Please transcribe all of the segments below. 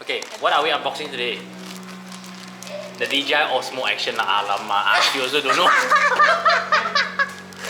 Okay, what are we unboxing today? The DJI Osmo Action. Alamak, I also don't know.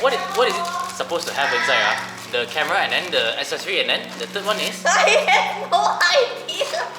What is it supposed to have inside? The camera and then the accessory and then the third one is? I have no idea.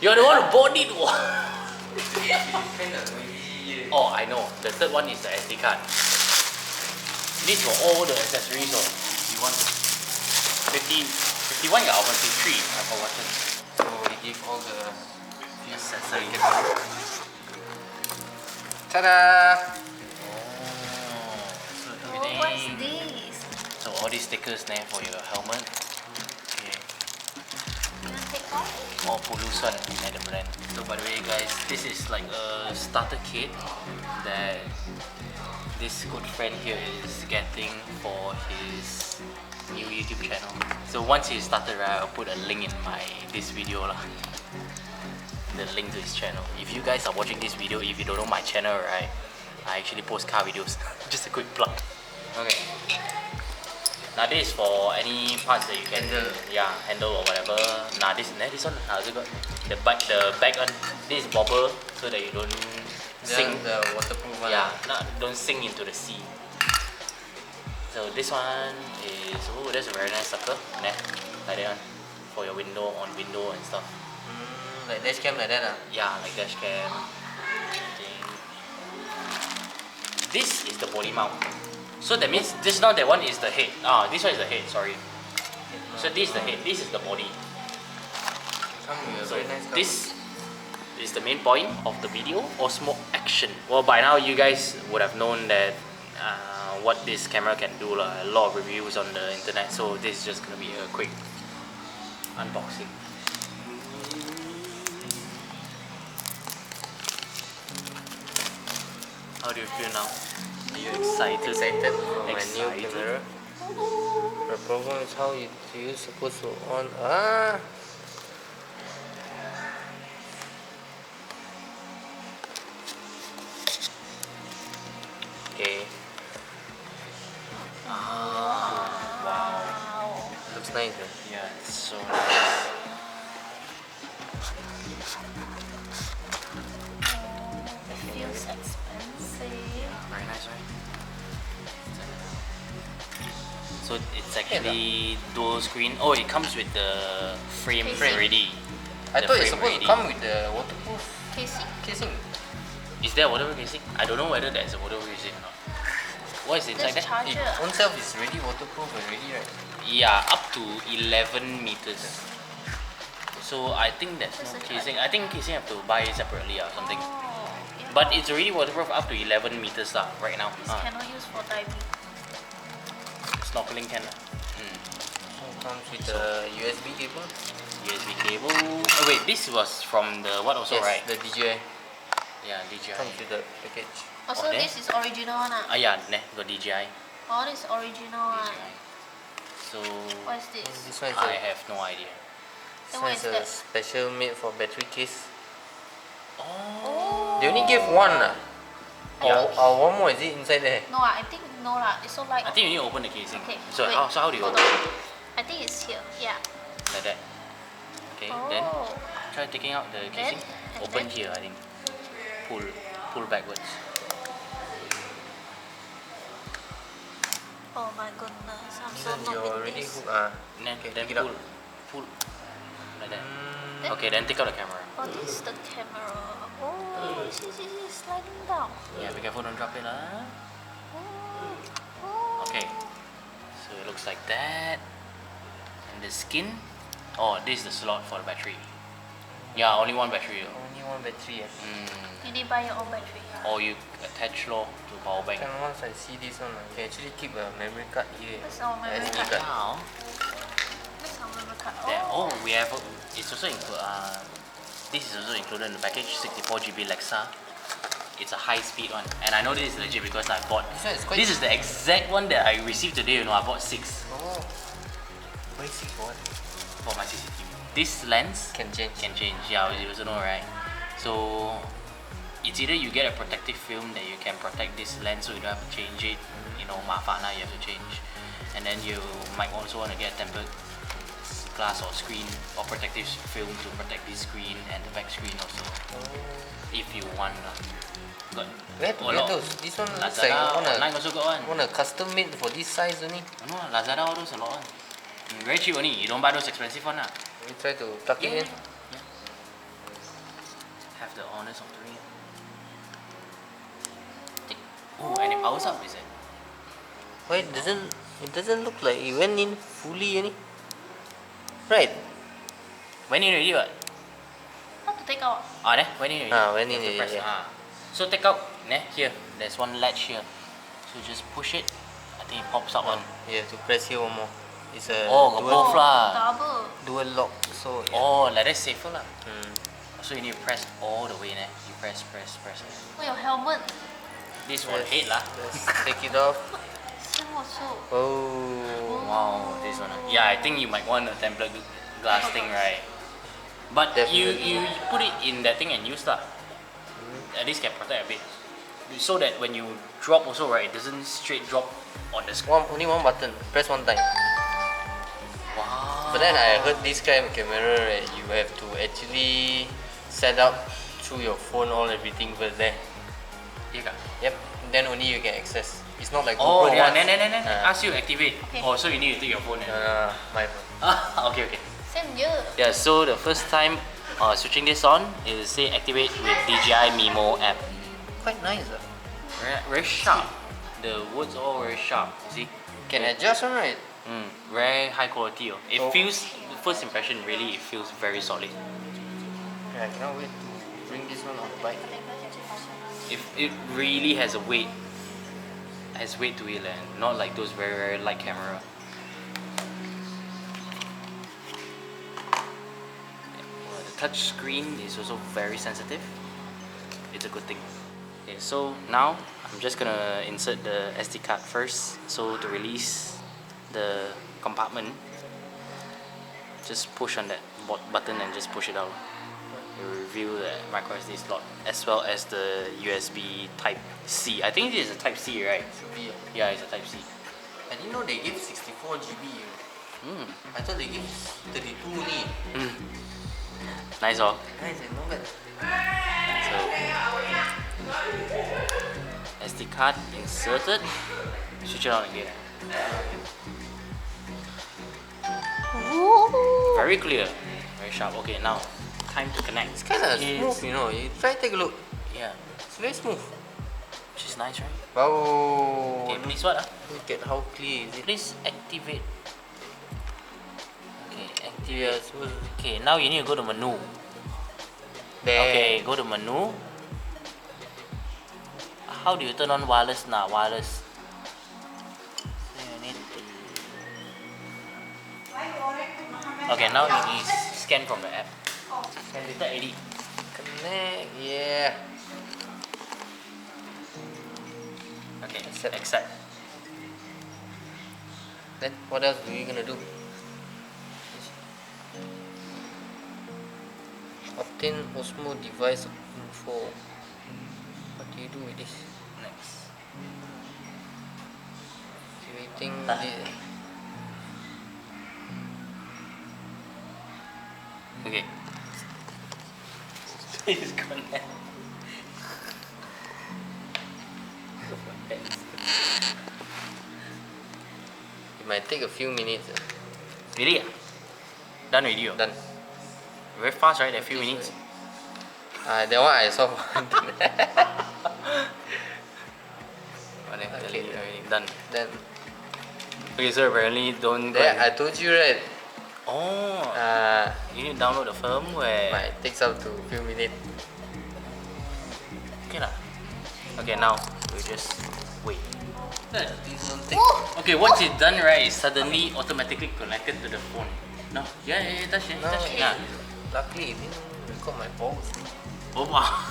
You're the one who bought it. Oh, I know. The third one is the SD card. These for all the accessories. Oh, 51 got 53. I forgotten. So we give all the Accessories. Ta-da! So Oh, what's this? So all these stickers there for your helmet. Okay. You want to take off? More pollution at the brand. So by the way guys, this is like a starter kit that this good friend here is getting for his new YouTube channel. So once he started, right, I'll put a link in this video lah. The link to his channel. If you guys are watching this video, if you don't know my channel, right, I actually post car videos. Just a quick plug. Okay. Now this is for any parts that you can handle or whatever. Now this one, also got the back one. This is bobble so that you don't sink. The waterproof one. Yeah, don't sink into the sea. So this one is that's a very nice sucker. Like that one for your window and stuff. Like dash cam like that. Yeah, like dash cam. This is the body mount. So that means this now that one is the head. This one is the head. Sorry. So this is the head. This is the body. So this is the main point of the video. Osmo Action. Well, by now you guys would have known that what this camera can do. A lot of reviews on the internet. So this is just gonna be a quick unboxing. How do you feel now? Are you excited? Excited for my new camera. The problem is how you're supposed to on. Okay. Wow. Looks nice. Yeah, it's so nice. It feels expensive. Very nice, right? So it's actually dual screen. Oh, it comes with the frame Casing. already. I The thought it's frame supposed to ready. come with the waterproof casing. Is there a waterproof casing? I don't know whether there's a waterproof casing or not. What is inside This that? It charger. own self is already waterproof already, right? Yeah, up to 11 meters. So I think that's Just no a casing. I think casing have to buy separately or something. Oh, yeah. But it's already waterproof up to 11 meters right now. This cannot use for diving. Snorkeling can. So it comes with the USB cable. USB cable. Oh wait, this was from the what also, Yes, right? the DJI. Yeah, DJI. Comes with the package. Also, there? this is original one. Yeah, got DJI. Oh, this is original one. So What is this? This one is I have no idea. this Then one what is is a that? special made for battery case. Oh. They only gave one. Yeah. Or one more is it inside there? No, I think no lah. It's so light. I think you need to open the casing. Okay. So wait, how do you hold open on. it? I think it's here. Yeah. Like that. Okay, Oh. then try taking out the casing. and Open then- here, I think. Pull backwards. Oh my goodness, I'm so Then you're not in already this. hooked. Then, Okay, then take it out. pull. Like that. Then- Okay, then take out the camera. Oh, this is the camera. Oh, it's sliding down. Yeah, be careful, don't drop it. Oh. Okay, so it looks like that. And the skin. Oh, this is the slot for the battery. Yeah, only one battery. Only one battery. You need buy your own battery. Or you attach to power bank. And once I see this one, you can actually keep a memory card here. That's our memory SD card. card. Now, That's our memory card. there, oh, we have. It's also this is also included in the package. 64 GB Lexa. It's a high-speed one, and I know this is legit because I bought. This one is quite. This is the exact one that I received today. You know, I bought 6 Oh. Why 6 for what? for my CCTV. This lens Can change. can change. Yeah, you also know, right? So it's either you get a protective film that you can protect this lens so you don't have to change it. You know, mafana you have to change, and then you might also want to get a tempered glass or screen or protective film to protect the screen and the back screen also. If you want. Got Where to a get lot. those? This one looks like Lazada, online also got one. want a custom made for this size only. No, Lazada all those a lot one. Very cheap only. You don't buy those expensive one lah. We try to tuck it in. Have the honors of doing it. Oh, and it powers up, is it? Why it doesn't look like it went in fully any? Right. Went in already what? How to take out? Ah, there, went in already. Went in You have to already, press, yeah. So take out, here. There's one latch here. So just push it. I think it pops up one. You have to press here one more. It's a Oh, got both lah. Double. dual lock, so yeah. Oh, like that's safer lah. Mm. So you need to press all the way, You press. Oh, your helmet. This one head lah. Let's take it off. Same also. Oh. Wow, this one. Yeah, I think you might want a tempered glass thing, right? But you put it in that thing and use lah. At least can protect a bit. So that when you drop also, right, it doesn't straight drop on the screen. Only one button. Press one time. Wow. But then I heard this kind of camera, right, you have to actually set up through your phone everything first there. Yeah. Yep. Then only you can access. It's not like Oh, GoPro yeah. once. Ask you activate. Okay. Oh, so you need to take your phone. My phone. Okay. Same here. Yeah. So the first time switching this on is say activate with DJI Mimo app. Quite nice. Very sharp. The words all very sharp. You see? Can adjust one, right? Very high quality. It So- feels, the first impression really, it feels very solid. Yeah, I cannot wait to bring this one on the bike. It really has a weight. Has weight to it, and not like those very, very light camera. The touch screen is also very sensitive. It's a good thing. Okay, so now I'm just gonna insert the SD card first. So to release the compartment, just push on that button and just push it out. It will reveal the micro SD slot as well as the USB Type C. I think this is a Type C, right? Should be. Yeah, it's a Type C. I didn't know they give 64 GB. I thought they give 32 only. Nice, oh. Nice, not bad. So SD card inserted. Switch it on again. Very clear, very sharp. Okay, now time to connect. It's kind of smooth, you know. You try take a look. Yeah, It's very smooth. which is nice, right? Wow. Okay, please what? Look at how clear is it. Please activate. Okay, activate. Yeah, smooth. Okay, now you need to go to menu. There. Okay, go to menu. How do you turn on wireless now? Wireless. So you need to... Okay, now you need scan from the app. Can detect already. Connect. Yeah. Okay, Accept. accept. Then what else are we gonna do? Obtain Osmo device info. What do you do with this? Next. Activating Ah. the Okay. Please connect. It might take a few minutes. Really? Done already? Oh? Done. Very fast, right? That few minutes. That one I saw. Okay, done. Then Okay, so apparently don't. there I told you right. Oh, you need to download the firmware. Might takes up to a few minutes. Okay lah. Okay, now we just wait. This don't take. Okay, once it's done, right, it's suddenly automatically connected to the phone. No, yeah, touch it, No, touch it. Yeah. luckily it didn't record my balls. Oh wow.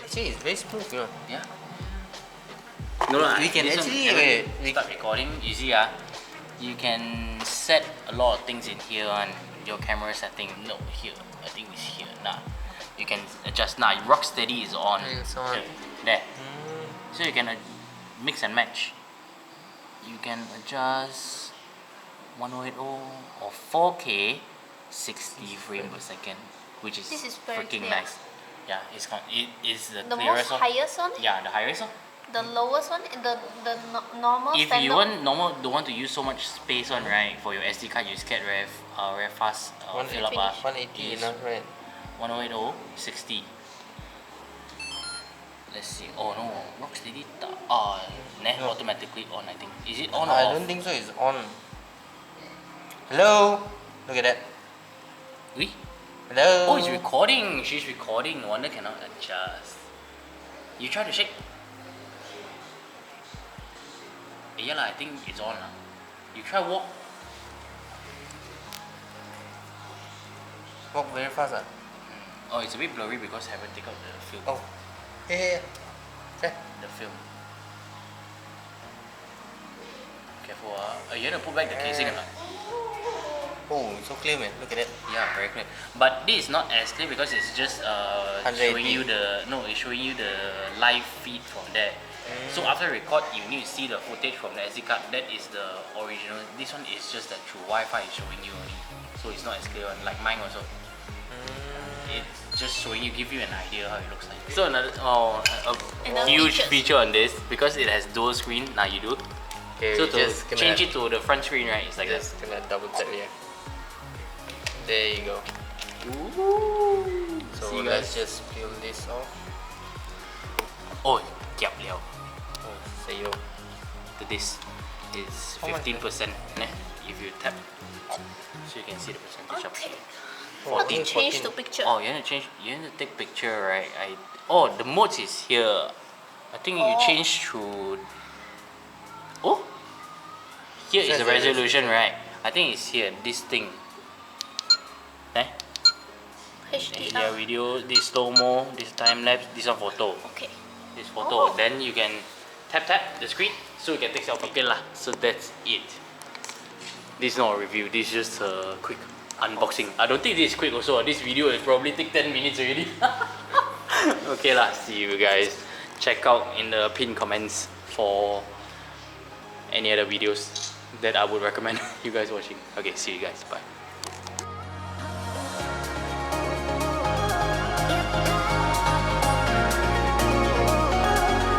Actually, it's very smooth, you know. Yeah. No lah. We can this one, actually- haven't wait, we- start recording. You see, you can set a lot of things in here on your camera setting. No, here. I think it's here. Nah. You can adjust. Nah, rock steady is on. It's on. Okay, there. So you can mix and match. You can adjust 1080 or 4K 60 frame per second, which is, This is very freaking clear. nice. Yeah, it is the The most clearest one. highest one, Yeah, the highest one. the lowest one, normal If standard. you want normal, don't want to use so much space on, right, for your SD card, you scared very fast fill up. 180 is enough, right? 1080 60. Let's see. Oh no, Rocksteady No. automatically on, I think. Is it on or I off? don't think so. It's on. Hello. Look at that. Oui? Hello. Oh, it's recording. She's recording. No wonder cannot adjust. You try to shake. Yeah lah, I think it's on lah. You try walk. Walk very fast, ah. Oh, it's a bit blurry because I haven't taken out the film. Oh. Yeah. The film. Careful you want to put back the casing or not? Oh, it's so clear, man. Look at that. Yeah, very clear. But this is not as clear because it's just 180. showing you it's showing you the live feed from there. So after record, you need to see the footage from the SD card. That is the original. This one is just that through Wi-Fi is showing you only. So it's not as clear one, like mine also. It's just showing you, give you an idea how it looks like. So another Another huge features. feature on this, because it has dual screen. Now you do. Okay, So we to just gonna, change it to the front screen, right? It's like just gonna double tap here. There you go. that. Ooh. So See you let's guys. just peel this off. Oh, kiap liao. Oh, say yo. This is How much? 15%. If you tap, so you can see the percentage up Okay. here. How to 14, change 14. the picture? Oh, you want to change? You want to take picture, right? The modes is here. I think you Oh. change to. Oh, here is Says the the resolution, right? I think it's here. This thing. HDR. Yeah, video. This slow mo. This time lapse. This one photo. Okay. This photo. Oh. Then you can tap the screen, so you can take selfie. Okay lah. So that's it. This is not a review. This is just a quick unboxing. I don't think this is quick also. This video will probably take 10 minutes already. Okay lah. See you guys. Check out in the pinned comments for any other videos that I would recommend you guys watching. Okay, see you guys. Bye.